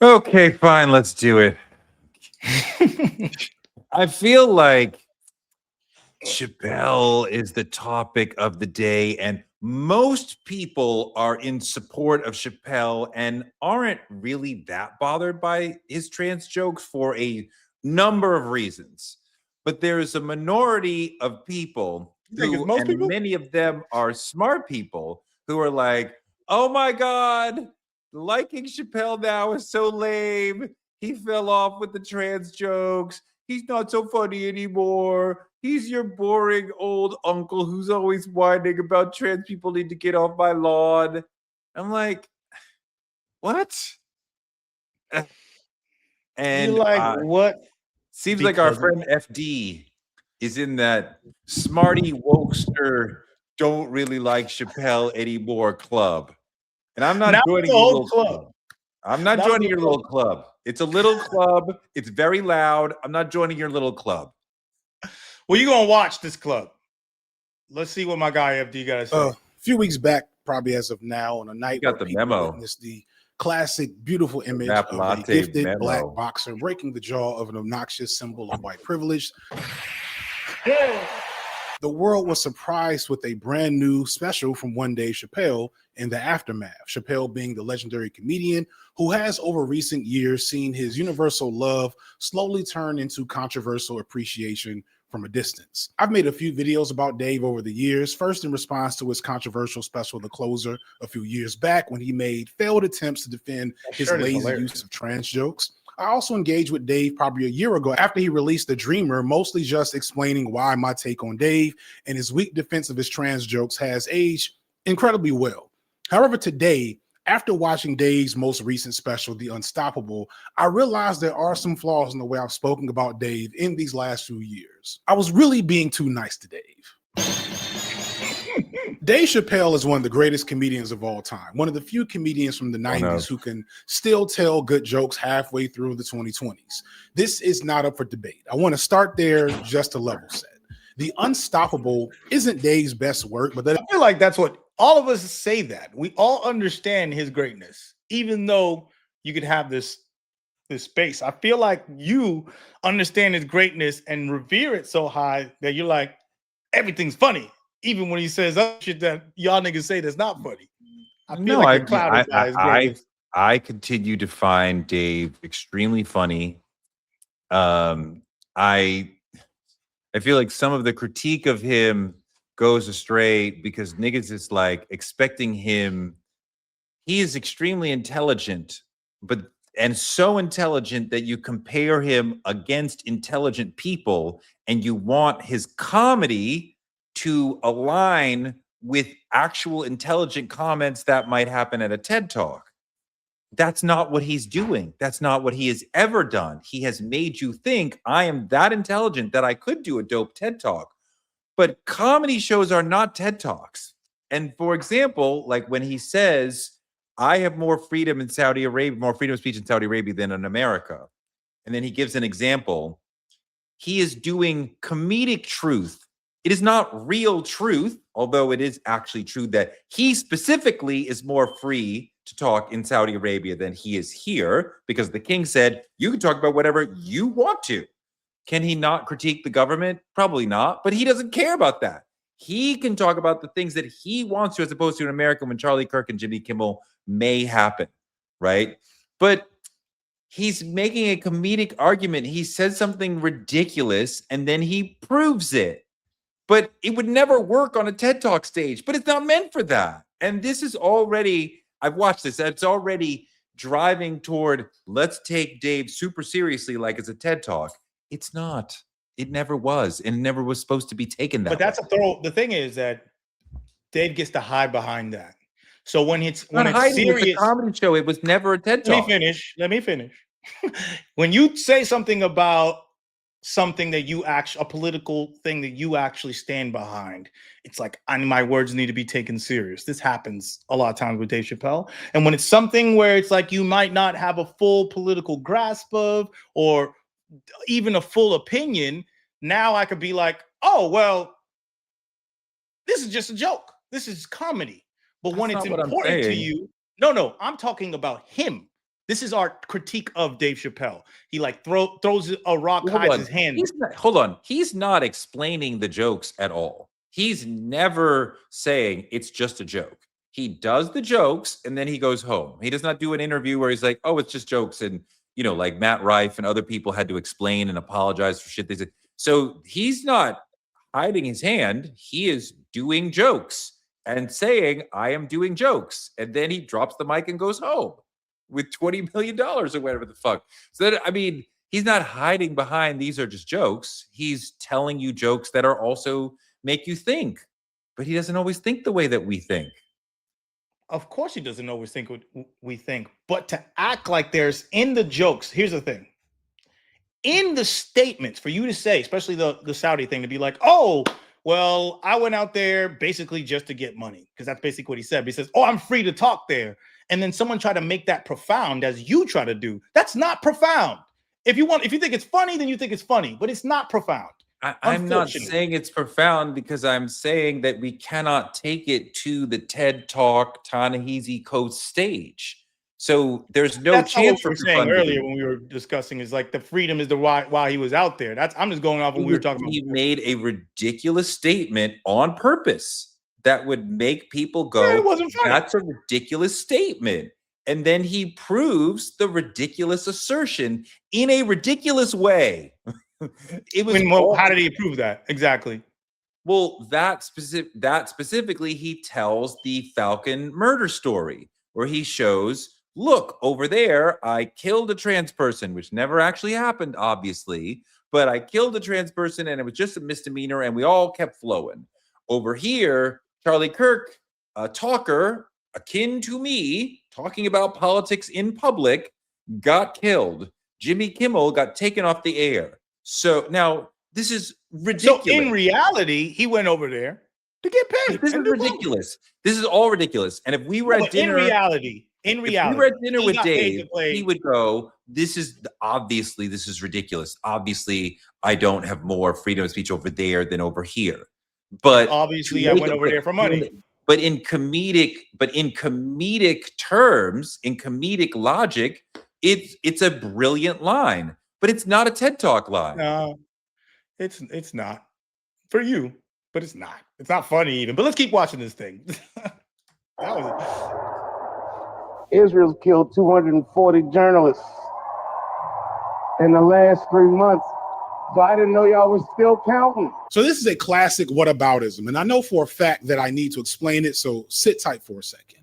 Okay, fine, let's do it. I feel like Chappelle is the topic of the day, and most people are in support of Chappelle and aren't really that bothered by his trans jokes for a number of reasons. But there is a minority of people You think it's who, most and people? many of them are smart people, who are like, oh my God, liking Chappelle now is so lame. He fell off with the trans jokes. He's not so funny anymore. He's your boring old uncle who's always whining about trans people need to get off my lawn. I'm like, what? You And like what? seems like our Because friend FD is in that smarty wokester, don't really like Chappelle anymore club. And I'm now not it's joining a your whole little club. club. I'm not That's joining the your problem. little club. It's a little club. It's very loud. I'm not joining your little club. Well, you're gonna watch this club. Let's see what my guy FD got to say. A few weeks back, probably as of now, on a You night where got the people memo. witnessed the classic, beautiful image Rap of a latte gifted black memo. boxer breaking the jaw of an obnoxious symbol of white privilege. The world was surprised with a brand new special from One Day Chappelle in the aftermath. Chappelle being the legendary comedian who has over recent years seen his universal love slowly turn into controversial appreciation from a distance. I've made a few videos about Dave over the years, first in response to his controversial special, The Closer, a few years back when he made failed attempts to defend his lazy use of trans jokes. I also engaged with Dave probably a year ago after he released The Dreamer, mostly just explaining why my take on Dave and his weak defense of his trans jokes has aged incredibly well. However, today, after watching Dave's most recent special, The Unstoppable, I realized there are some flaws in the way I've spoken about Dave in these last few years. I was really being too nice to Dave. Dave Chappelle is one of the greatest comedians of all time, one of the few comedians from the 90s who can still tell good jokes halfway through the 2020s. This is not up for debate. I want to start there just to level set. The Unstoppable isn't Dave's best work, but I feel like that's what all of us say that. We all understand his greatness, even though you could have this space. I feel like you understand his greatness and revere it so high that you're like, everything's funny, even when he says other shit that y'all niggas say that's not funny. I feel like you're clouded by his greatness. I continue to find Dave extremely funny. I feel like some of the critique of him goes astray because niggas is like expecting him. He is extremely intelligent, but and so intelligent that you compare him against intelligent people and you want his comedy to align with actual intelligent comments that might happen at a TED Talk. That's not what he's doing. That's not what he has ever done. He has made you think I am that intelligent that I could do a dope TED Talk. But comedy shows are not TED Talks. And for example, like when he says, I have more freedom in Saudi Arabia, more freedom of speech in Saudi Arabia than in America. And then he gives an example. He is doing comedic truth. It is not real truth, although it is actually true that he specifically is more free to talk in Saudi Arabia than he is here because the king said, you can talk about whatever you want to. Can he not critique the government? Probably not, but he doesn't care about that. He can talk about the things that he wants to, as opposed to in America when Charlie Kirk and Jimmy Kimmel may happen, right? But he's making a comedic argument. He says something ridiculous and then he proves it. But it would never work on a TED Talk stage, but it's not meant for that. And this is already, I've watched this, it's already driving toward let's take Dave super seriously like it's a TED Talk. It's not. It never was, and it never was supposed to be taken that way. But that's a throw. The thing is that Dave gets to hide behind that. So when it's serious, it's a comedy show. It was never a TED Talk. Let me finish. When you say something about something that you actually, a political thing that you actually stand behind, it's like, my words need to be taken serious. This happens a lot of times with Dave Chappelle. And when it's something where it's like you might not have a full political grasp of, or even a full opinion, now I could be like, oh, well, this is just a joke. This is comedy. But when it's important to you, no, I'm talking about him. This is our critique of Dave Chappelle. He like throws a rock, hides his hand. Hold on. He's not explaining the jokes at all. He's never saying it's just a joke. He does the jokes and then he goes home. He does not do an interview where he's like, oh, it's just jokes. And, you know, like Matt Rife and other people had to explain and apologize for shit they said. So he's not hiding his hand. He is doing jokes and saying, I am doing jokes. And then he drops the mic and goes home with $20 million or whatever the fuck. So that, I mean, he's not hiding behind these are just jokes. He's telling you jokes that are also make you think. But he doesn't always think the way that we think. Of course he doesn't always think what we think. But to act like there's in the jokes, here's the thing. In the statements, for you to say, especially the Saudi thing, to be like, oh, well, I went out there basically just to get money. Because that's basically what he said. But he says, oh, I'm free to talk there. And then someone try to make that profound as you try to do. That's not profound. If you think it's funny, then you think it's funny, but it's not profound. I'm not saying it's profound because I'm saying that we cannot take it to the TED Talk Ta-Nehisi Coates stage. So there's no That's chance what we were for saying earlier when we were discussing is like the freedom is the why he was out there. I'm just going off what we were talking about. He made a ridiculous statement on purpose that would make people go, it wasn't funny. That's a ridiculous statement. And then he proves the ridiculous assertion in a ridiculous way. It was how did he prove that? Exactly. Well, that specifically, he tells the Falcon murder story where he shows, look, over there, I killed a trans person, which never actually happened, obviously, but I killed a trans person and it was just a misdemeanor and we all kept flowing. Over here, Charlie Kirk, a talker akin to me, talking about politics in public, got killed. Jimmy Kimmel got taken off the air. So now this is ridiculous. So in reality, he went over there to get paid. This is ridiculous. This is all ridiculous. And if we were at dinner, in reality, if we were at dinner with Dave, he would go, this is ridiculous. Obviously, I don't have more freedom of speech over there than over here. But obviously, I went over there for money. But in comedic terms, in comedic logic, it's a brilliant line. But it's not a TED Talk line. No, it's not for you, but it's not. It's not funny even. But let's keep watching this thing. Israel's killed 240 journalists in the last 3 months. So I didn't know y'all was still counting. So this is a classic whataboutism, and I know for a fact that I need to explain it, so sit tight for a second.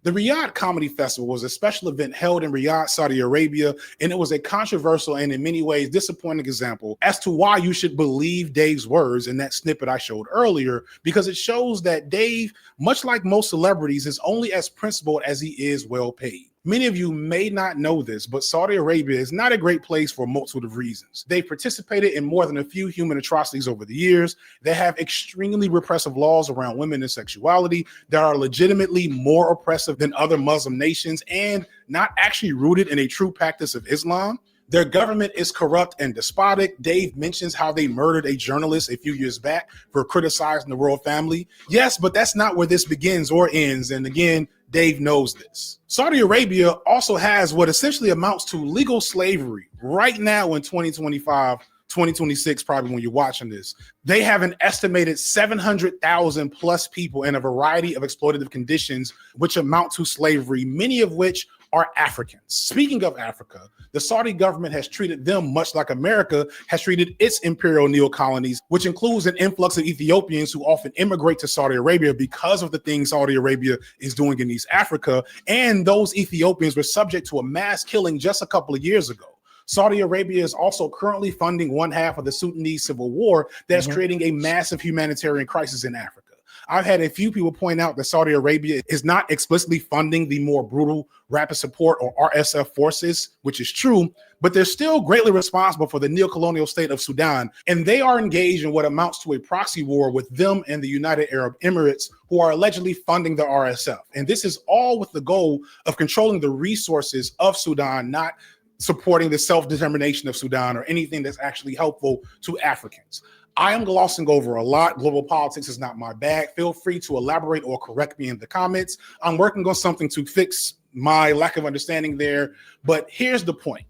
The Riyadh Comedy Festival was a special event held in Riyadh, Saudi Arabia, and it was a controversial and in many ways disappointing example as to why you should believe Dave's words in that snippet I showed earlier, because it shows that Dave, much like most celebrities, is only as principled as he is well paid. Many of you may not know this, but Saudi Arabia is not a great place for a multitude of reasons. They've participated in more than a few human atrocities over the years. They have extremely repressive laws around women and sexuality that are legitimately more oppressive than other Muslim nations and not actually rooted in a true practice of Islam. Their government is corrupt and despotic. Dave mentions how they murdered a journalist a few years back for criticizing the royal family. Yes, but that's not where this begins or ends. And again, Dave knows this. Saudi Arabia also has what essentially amounts to legal slavery right now in 2025, 2026, probably when you're watching this. They have an estimated 700,000 plus people in a variety of exploitative conditions, which amount to slavery, many of which are Africans. Speaking of Africa, the Saudi government has treated them much like America has treated its imperial neo-colonies, which includes an influx of Ethiopians who often immigrate to Saudi Arabia because of the things Saudi Arabia is doing in East Africa. And those Ethiopians were subject to a mass killing just a couple of years ago. Saudi Arabia is also currently funding one half of the Sudanese civil war that's creating a massive humanitarian crisis in Africa. I've had a few people point out that Saudi Arabia is not explicitly funding the more brutal Rapid Support or RSF forces, which is true, but they're still greatly responsible for the neocolonial state of Sudan, and they are engaged in what amounts to a proxy war with them and the United Arab Emirates, who are allegedly funding the RSF. And this is all with the goal of controlling the resources of Sudan, not supporting the self-determination of Sudan or anything that's actually helpful to Africans. I am glossing over a lot. Global politics is not my bag. Feel free to elaborate or correct me in the comments. I'm working on something to fix my lack of understanding there. But here's the point.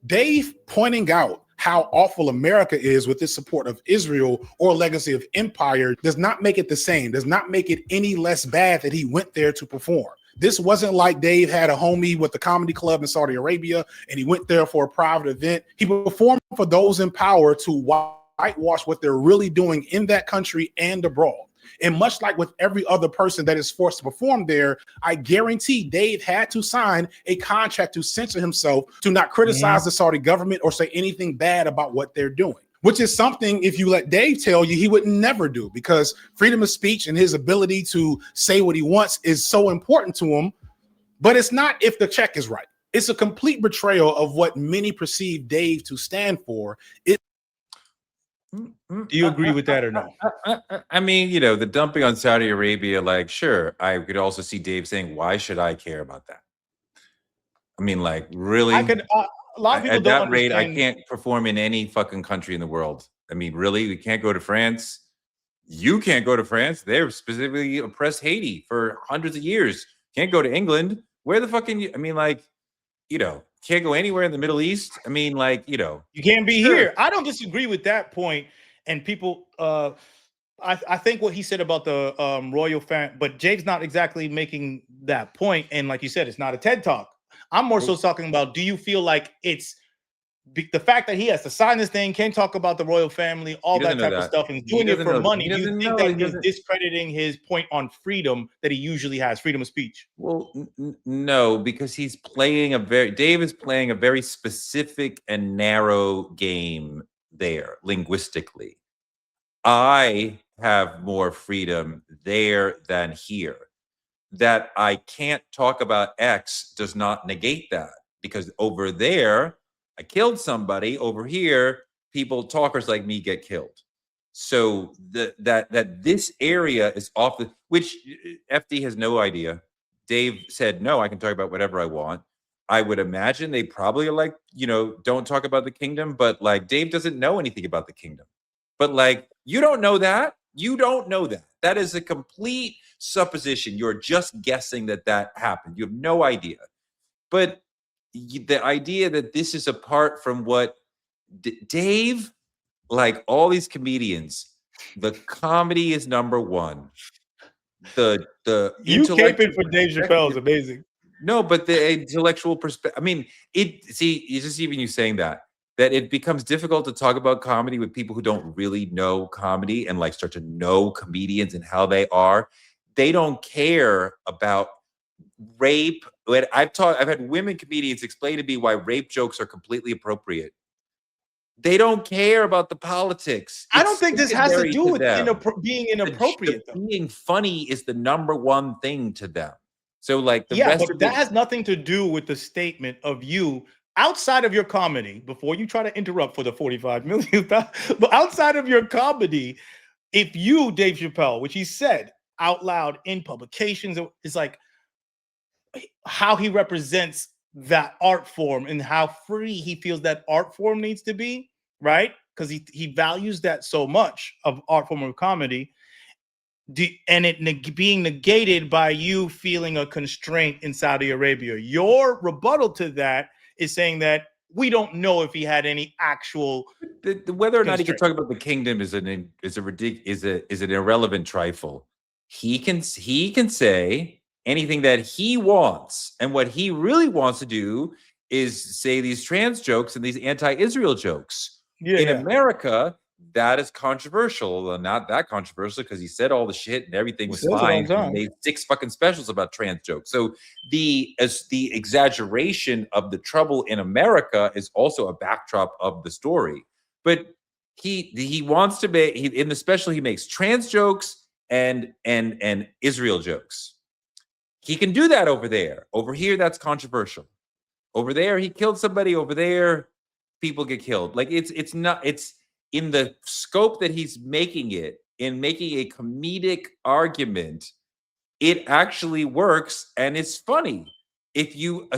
Dave pointing out how awful America is with its support of Israel or legacy of empire does not make it the same, does not make it any less bad that he went there to perform. This wasn't like Dave had a homie with the comedy club in Saudi Arabia and he went there for a private event. He performed for those in power to whitewash what they're really doing in that country and abroad. And much like with every other person that is forced to perform there, I guarantee Dave had to sign a contract to censor himself to not criticize the Saudi government or say anything bad about what they're doing, which is something, if you let Dave tell you, he would never do, because freedom of speech and his ability to say what he wants is so important to him. But it's not if the check is right. It's a complete betrayal of what many perceive Dave to stand for. Do you agree with that or no? I mean, you know, the dumping on Saudi Arabia, like, sure. I could also see Dave saying, why should I care about that? I mean, like, really? I could. A lot of people at don't that rate, I understand. can't perform in any fucking country in the world. I mean, really? We can't go to France? You can't go to France. They've specifically oppressed Haiti for hundreds of years. Can't go to England. Where the fuck can you? I mean, like, you know, can't go anywhere in the Middle East. I mean, like, you know, You can't be sure. here. I don't disagree with that point. And people, I think what he said about the royal fan, but Jake's not exactly making that point. And like you said, it's not a TED talk. I'm more so talking about, do you feel like it's the fact that he has to sign this thing, can't talk about the royal family, all that type of stuff, and he's doing it for money? Do you think that is discrediting his point on freedom that he usually has, freedom of speech? Well, no, because he's playing Dave is playing a very specific and narrow game there linguistically. I have more freedom there than here. That I can't talk about X does not negate that, because over there, I killed somebody. Over here, people, talkers like me, get killed. So that this area is off the, which FD has no idea. Dave said, no, I can talk about whatever I want. I would imagine they probably are like, you know, don't talk about the kingdom, but like Dave doesn't know anything about the kingdom. But like, you don't know that. You don't know that. That is a complete supposition. You're just guessing that that happened. You have no idea. But the idea that this is apart from what Dave, like all these comedians, the comedy is number one. The You caping for Dave Chappelle is amazing. No, but the intellectual perspective. I mean, it's just even you saying that it becomes difficult to talk about comedy with people who don't really know comedy and like start to know comedians and how they are. They don't care about rape. I've had women comedians explain to me why rape jokes are completely appropriate. They don't care about the politics. I don't think this has to do with being inappropriate. Being funny is the number one thing to them. So like the rest but that has nothing to do with the statement of you outside of your comedy. Before you try to interrupt for the 45 million, but outside of your comedy, if you, Dave Chappelle, which he said out loud in publications, it's like how he represents that art form and how free he feels that art form needs to be, right? Because he values that so much of art form of comedy. And it being negated by you feeling a constraint in Saudi Arabia. Your rebuttal to that is saying that we don't know if he had any actual whether or not he can talk about the kingdom is an irrelevant trifle. He can say anything that he wants, and what he really wants to do is say these trans jokes and these anti-Israel jokes. In America, that is controversial. Well, not that controversial because he said all the shit and everything was fine. He made 6 fucking specials about trans jokes. So the exaggeration of the trouble in America is also a backdrop of the story. But he wants to make in the special he makes trans jokes and Israel jokes. He can do that over there. Over here, that's controversial. Over there, he killed somebody. Over there, people get killed. Like it's in the scope that he's making it, in making a comedic argument, it actually works and it's funny. If you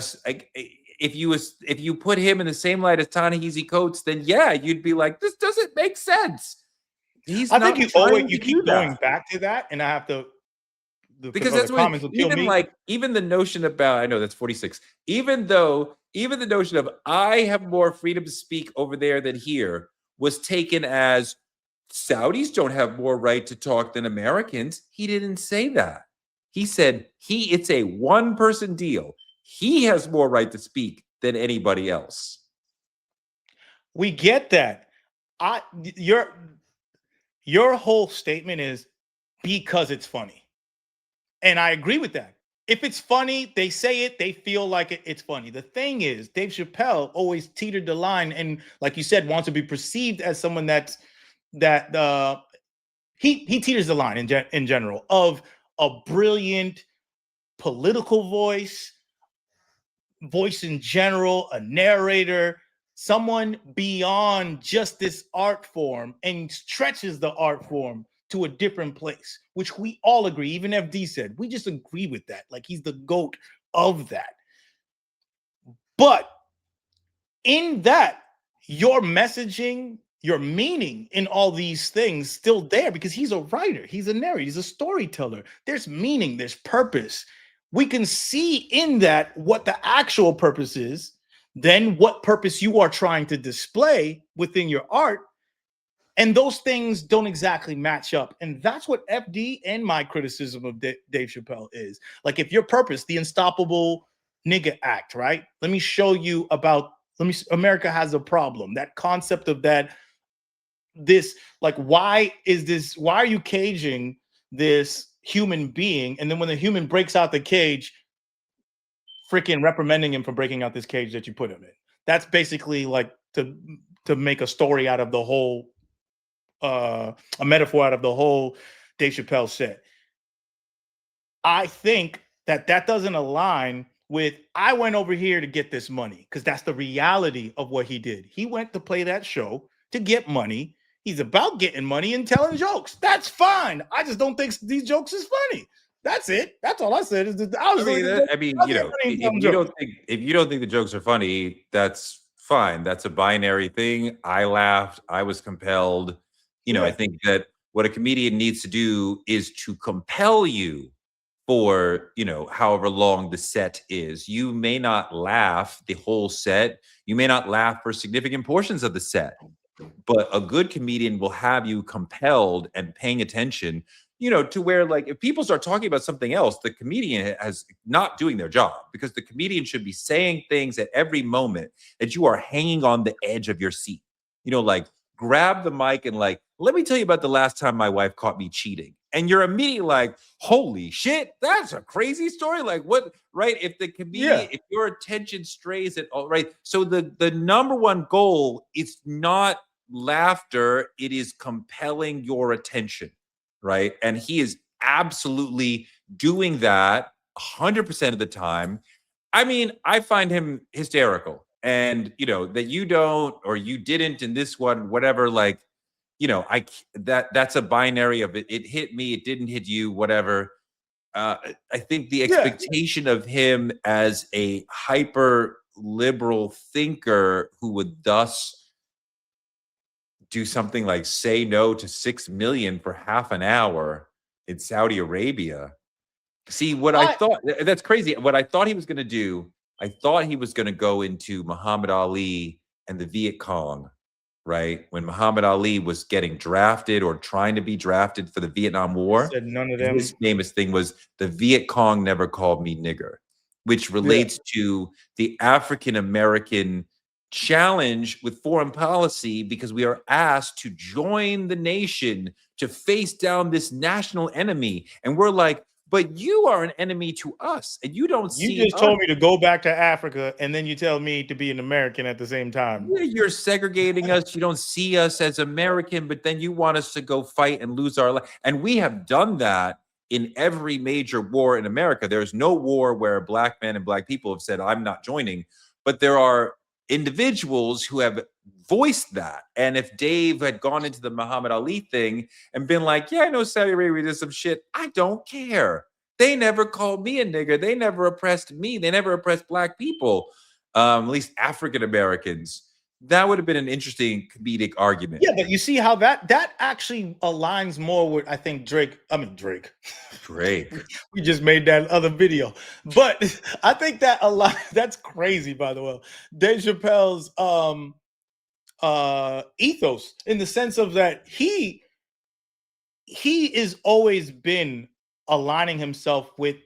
put him in the same light as Ta-Nehisi Coates, then yeah, you'd be like, this doesn't make sense. I think you keep going back to that, and I have to. because the that's what comments will kill even me. like even the notion about I know that's 46. Even the notion of I have more freedom to speak over there than here was taken as Saudis don't have more right to talk than Americans. He didn't say that. He said it's a one-person deal. He has more right to speak than anybody else. We get that. Your whole statement is because it's funny. And I agree with that. If it's funny, they say it, they feel like it's funny. The thing is, Dave Chappelle always teetered the line and, like you said, wants to be perceived as someone that he teeters the line in general of a brilliant political voice in general, a narrator, someone beyond just this art form and stretches the art form to a different place, which we all agree. Even FD said, we just agree with that. Like he's the GOAT of that. But in that, your messaging, your meaning in all these things still there because he's a writer, he's a narrator, he's a storyteller. There's meaning, there's purpose. We can see in that what the actual purpose is, then what purpose you are trying to display within your art. And those things don't exactly match up. And that's what FD and my criticism of Dave Chappelle is. Like, if your purpose, the unstoppable nigga act, right? Let me show you about, America has a problem. That concept of that, why are you caging this human being? And then when the human breaks out the cage, freaking reprimanding him for breaking out this cage that you put him in. That's basically like to make a story out of the whole, a metaphor out of the whole Dave Chappelle set. I think that doesn't align with I went over here to get this money, because that's the reality of what he did. He went to play that show to get money. He's about getting money and telling jokes. That's fine. I just don't think these jokes is funny. That's it. That's all I said. Is that if you don't think the jokes are funny, that's fine. That's a binary thing. I laughed. I was compelled. I think that what a comedian needs to do is to compel you for, however long the set is. You may not laugh the whole set. You may not laugh for significant portions of the set, but a good comedian will have you compelled and paying attention, to where, like, if people start talking about something else, the comedian has not doing their job, because the comedian should be saying things at every moment that you are hanging on the edge of your seat. Like, grab the mic and like, let me tell you about the last time my wife caught me cheating. And you're immediately like, holy shit, that's a crazy story. Like, what, right? If the comedian, if your attention strays at all, right? So the number one goal is not laughter, it is compelling your attention, right? And he is absolutely doing that 100% of the time. I mean, I find him hysterical. And, that you don't, or you didn't in this one, whatever, like, that's a binary of it. It hit me, it didn't hit you, whatever. I think the expectation of him as a hyper liberal thinker who would thus do something like say no to 6 million for half an hour in Saudi Arabia. See, what I thought, that's crazy. What I thought he was going to do, I thought he was going to go into Muhammad Ali and the Viet Cong, right? When Muhammad Ali was getting drafted or trying to be drafted for the Vietnam War, said none of them. his famous thing was the Viet Cong never called me nigger, which relates to the African American challenge with foreign policy, because we are asked to join the nation to face down this national enemy. And we're like, but you are an enemy to us, and you don't see. You just told me to go back to Africa, and then you tell me to be an American at the same time. Yeah, you're segregating us. You don't see us as American, but then you want us to go fight and lose our life. And we have done that in every major war in America. There's no war where black men and black people have said, I'm not joining. But there are individuals who have voiced that. And if Dave had gone into the Muhammad Ali thing and been like, yeah, I know Saudi Arabia did some shit, I don't care. They never called me a nigger. They never oppressed me. They never oppressed black people, at least African Americans. that would have been an interesting comedic argument. Yeah, but you see how that actually aligns more with, I think, Drake. Drake. We just made that other video, but I think that a lot. That's crazy, by the way. Dave Chappelle's ethos, in the sense of that he is always been aligning himself with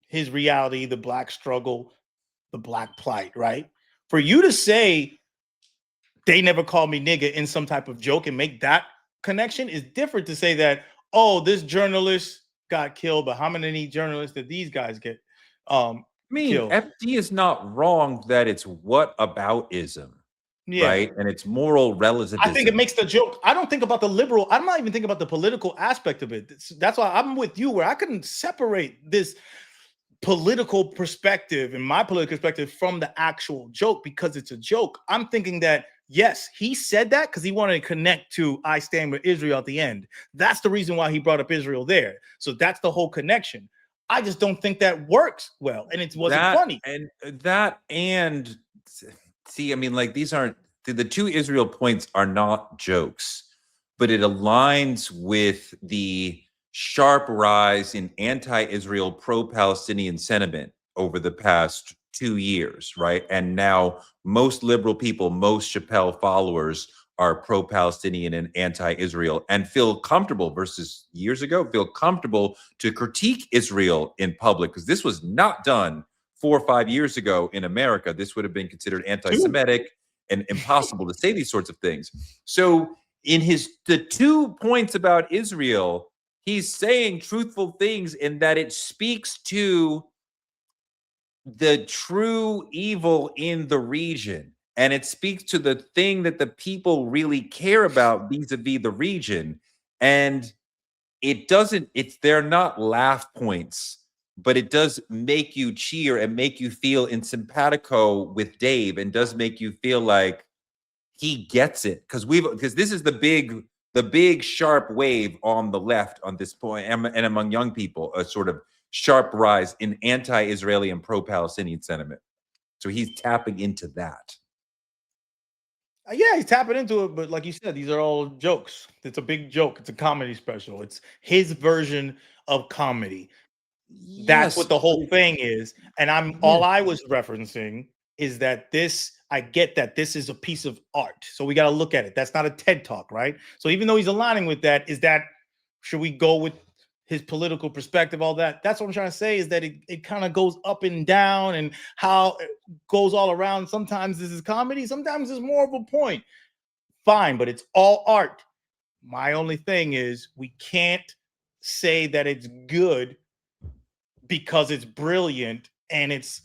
his reality, the black struggle, the black plight, right? For you to say they never called me nigga in some type of joke and make that connection is different to say that, oh, this journalist got killed, but how many journalists did these guys get killed? FD is not wrong that it's whataboutism, Yeah. right? And it's moral relativism. I think it makes the joke. I don't think about the liberal. I'm not even thinking about the political aspect of it. That's why I'm with you, where I couldn't separate this political perspective and my political perspective from the actual joke, because it's a joke. I'm thinking that, yes, he said that because he wanted to connect to I stand with Israel at the end. That's the reason why he brought up Israel there. So that's the whole connection. I just don't think that works well, and it wasn't funny. And see, I mean, like, these aren't the two Israel points are not jokes, but it aligns with the sharp rise in anti-Israel, pro-Palestinian sentiment over the past 2 years, right? And now most liberal people, most Chappelle followers are pro-Palestinian and anti-Israel and feel comfortable versus years ago, feel comfortable to critique Israel in public, because this was not done 4 or 5 years ago in America. This would have been considered anti-Semitic and impossible to say these sorts of things. So in the 2 points about Israel, he's saying truthful things in that it speaks to the true evil in the region. And it speaks to the thing that the people really care about vis-a-vis the region. And they're not laugh points, but it does make you cheer and make you feel in simpatico with Dave, and does make you feel like he gets it. Because this is the big sharp wave on the left on this point, and among young people, a sort of sharp rise in anti-Israeli and pro-Palestinian sentiment. So he's tapping into that. Yeah, he's tapping into it, but like you said, these are all jokes. It's a big joke. It's a comedy special. It's his version of comedy. That's what the whole thing is. And all I was referencing is that I get that this is a piece of art. So we got to look at it. That's not a TED Talk, right? So even though he's aligning with that, should we go with his political perspective, all that? That's what I'm trying to say, is that it kind of goes up and down, and how it goes all around. Sometimes this is comedy, sometimes it's more of a point. Fine, but it's all art. My only thing is, we can't say that it's good because it's brilliant and it's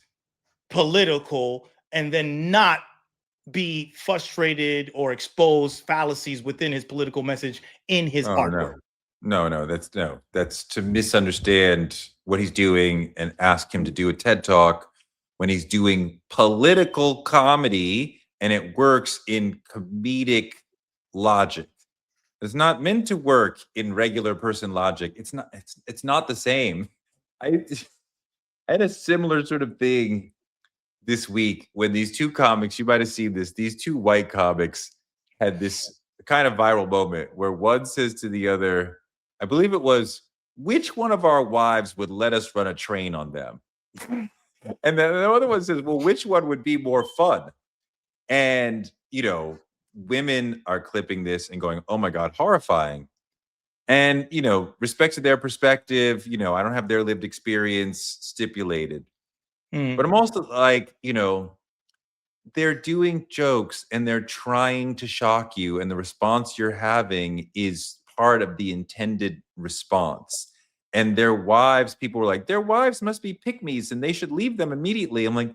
political, and then not be frustrated or expose fallacies within his political message in his artwork. No, that's to misunderstand what he's doing and ask him to do a TED Talk when he's doing political comedy and it works in comedic logic. It's not meant to work in regular person logic. It's not the same. I had a similar sort of thing this week when these two comics, you might have seen this, these two white comics had this kind of viral moment where one says to the other, I believe it was, which one of our wives would let us run a train on them? And then the other one says, well, which one would be more fun? And, women are clipping this and going, oh my God, horrifying. And, respect to their perspective, I don't have their lived experience stipulated. But I'm also like, they're doing jokes and they're trying to shock you, and the response you're having is part of the intended response. And their wives, people were like, their wives must be pick-me's and they should leave them immediately. I'm like,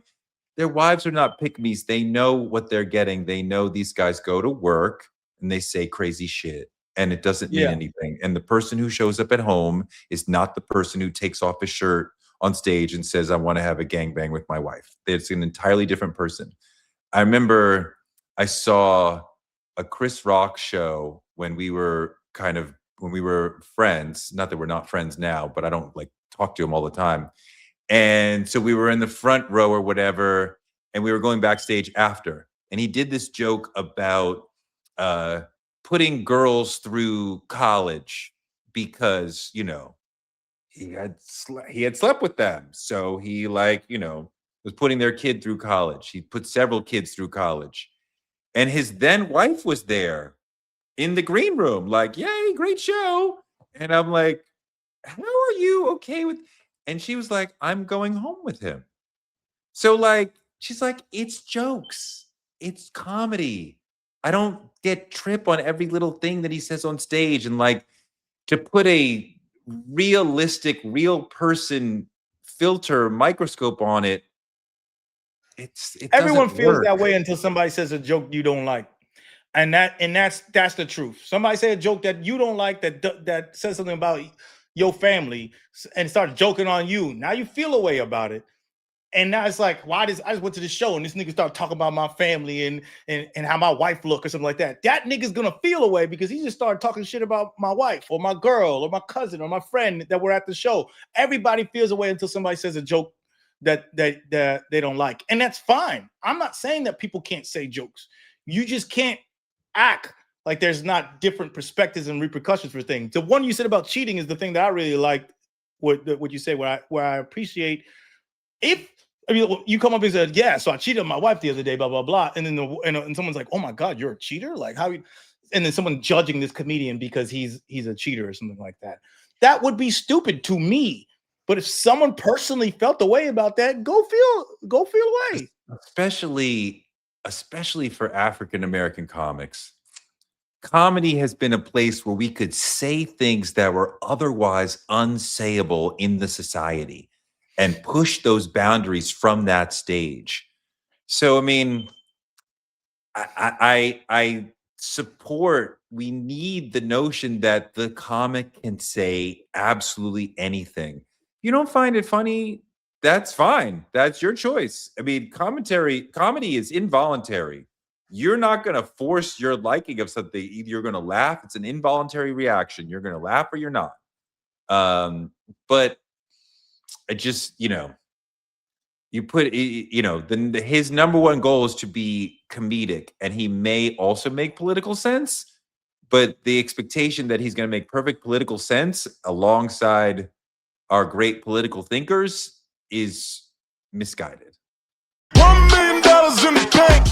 their wives are not pick-me's. They know what they're getting. They know these guys go to work and they say crazy shit, and it doesn't mean anything. And the person who shows up at home is not the person who takes off his shirt on stage and says, I want to have a gangbang with my wife. It's an entirely different person. I remember I saw a Chris Rock show when we were friends. Not that we're not friends now, but I don't talk to him all the time. And so we were in the front row or whatever, and we were going backstage after. and he did this joke about putting girls through college because, you know, he had slept with them, so he, like, you know, was putting their kid through college. He put several kids through college, and his then wife was there in the green room, like, "Yay, great show!" And I'm like, "How are you okay with?" And she was like, "I'm going home with him." So, like, she's like, "It's jokes. It's comedy. I don't get trip on every little thing that he says on stage." And, like, to put a realistic, real person filter microscope on it, it Everyone doesn't feels work. that way until somebody says a joke you don't like. And that's the truth. Somebody say a joke that you don't like, that says something about your family, and start joking on you. Now you feel a way about it. And now it's like, I just went to the show and this nigga started talking about my family and how my wife look or something like that. That nigga's gonna feel away because he just started talking shit about my wife or my girl or my cousin or my friend that were at the show. Everybody feels away until somebody says a joke that they don't like. And that's fine. I'm not saying that people can't say jokes. You just can't act like there's not different perspectives and repercussions for things. The one you said about cheating is the thing that I really liked. What you say, where I appreciate, if I mean, you come up and said, "Yeah, so I cheated on my wife the other day, blah blah blah," and then and someone's like, "Oh my god, you're a cheater!" Like how? And then someone judging this comedian because he's a cheater or something like that. That would be stupid to me. But if someone personally felt the way about that, go feel away. Especially for African American comics, comedy has been a place where we could say things that were otherwise unsayable in the society and push those boundaries from that stage. So, I mean, I support. We need the notion that the comic can say absolutely anything. You don't find it funny, that's fine. That's your choice. I mean, comedy is involuntary. You're not going to force your liking of something. Either you're going to laugh, it's an involuntary reaction. You're going to laugh or you're not. But I just, you know, you put, you know, his number one goal is to be comedic, and he may also make political sense, but the expectation that he's going to make perfect political sense alongside our great political thinkers is misguided. $1 million in the bank.